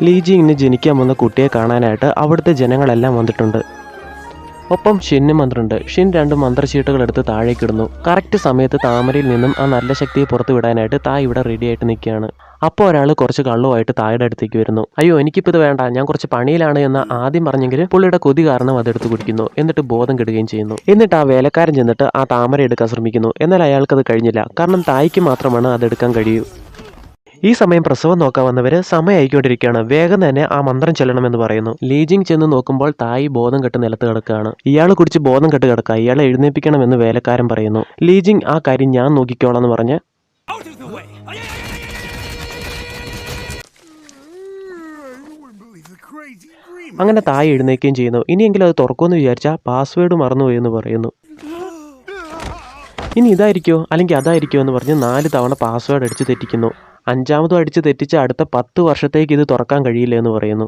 ലീജിങ്ങിന് ജനിക്കാൻ വന്ന കുട്ടിയെ കാണാനായിട്ട് അവിടുത്തെ ജനങ്ങളെല്ലാം വന്നിട്ടുണ്ട്. ഒപ്പം ഷിന്നും വന്നിട്ടുണ്ട്. ഷിൻ 2 മന്ത്രശീട്ടുകൾ എടുത്ത് താഴേക്കിടുന്നു. കറക്റ്റ് സമയത്ത് താമരയിൽ നിന്നും ആ നല്ല ശക്തിയെ പുറത്തു വിടാനായിട്ട് തായ് ഇവിടെ റെഡി ആയിട്ട് നിൽക്കുകയാണ്. അപ്പോൾ ഒരാൾ കുറച്ച് കള്ളുമായിട്ട് തായുടെ അടുത്തേക്ക് വരുന്നു. അയ്യോ എനിക്കിപ്പോൾ ഇത് വേണ്ട, ഞാൻ കുറച്ച് പണിയിലാണ് എന്ന് ആദ്യം പറഞ്ഞെങ്കിലും പുള്ളിയുടെ കൊതി കാരണം അതെടുത്ത് കുടിക്കുന്നു. എന്നിട്ട് ബോധം കെടുകയും ചെയ്യുന്നു. എന്നിട്ട് ആ വേലക്കാരൻ ചെന്നിട്ട് ആ താമര എടുക്കാൻ ശ്രമിക്കുന്നു. എന്നാൽ അയാൾക്കത് കഴിഞ്ഞില്ല. കാരണം തായ്ക്ക് മാത്രമാണ് അതെടുക്കാൻ കഴിയൂ. ഈ സമയം പ്രസവം നോക്കാൻ വന്നവര് സമയം ആയിക്കൊണ്ടിരിക്കുകയാണ്. വേഗം തന്നെ ആ മന്ത്രം ചെല്ലണമെന്ന് പറയുന്നു. ലീജിങ് ചെന്ന് നോക്കുമ്പോൾ തായ് ബോധം കെട്ട് നിലത്ത് കിടക്കുകയാണ്. ഇയാൾ കുടിച്ച് ബോധം കെട്ട് കിടക്കുക. ഇയാളെ എഴുന്നേൽപ്പിക്കണമെന്ന് വേലക്കാരൻ പറയുന്നു. ലീജിങ് ആ കാര്യം ഞാൻ നോക്കിക്കോളാം എന്ന് പറഞ്ഞ് അങ്ങനെ തായ് എഴുന്നേൽക്കുകയും ചെയ്യുന്നു. ഇനിയെങ്കിലും അത് തുറക്കുമെന്ന് വിചാരിച്ചാൽ പാസ്വേഡ് മറന്നുപോയി എന്ന് പറയുന്നു. ഇനി ഇതായിരിക്കോ അല്ലെങ്കിൽ അതായിരിക്കോ എന്ന് പറഞ്ഞ് 4 തവണ പാസ്വേഡ് അടിച്ച് തെറ്റിക്കുന്നു. 5ാമതും അടിച്ച് തെറ്റിച്ച് അടുത്ത 10 വർഷത്തേക്ക് ഇത് തുറക്കാൻ കഴിയില്ല എന്ന് പറയുന്നു.